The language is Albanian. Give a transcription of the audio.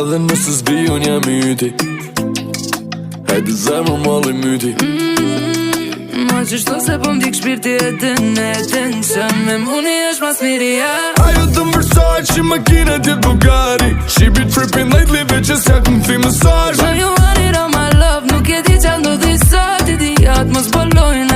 Edhe nëse s'vi unë jam i yti. Hajde zemër malli myti. Ma qështu se po m'dik shpirti e den që me muni është mas miria. Ajo të mërsoj që makina t'jet Bugatti. She be tripping lately bitches ja këm fi mesazhe. When you want it all my love, nuk e di qa ndodhi sot. Idiot mos bolojnë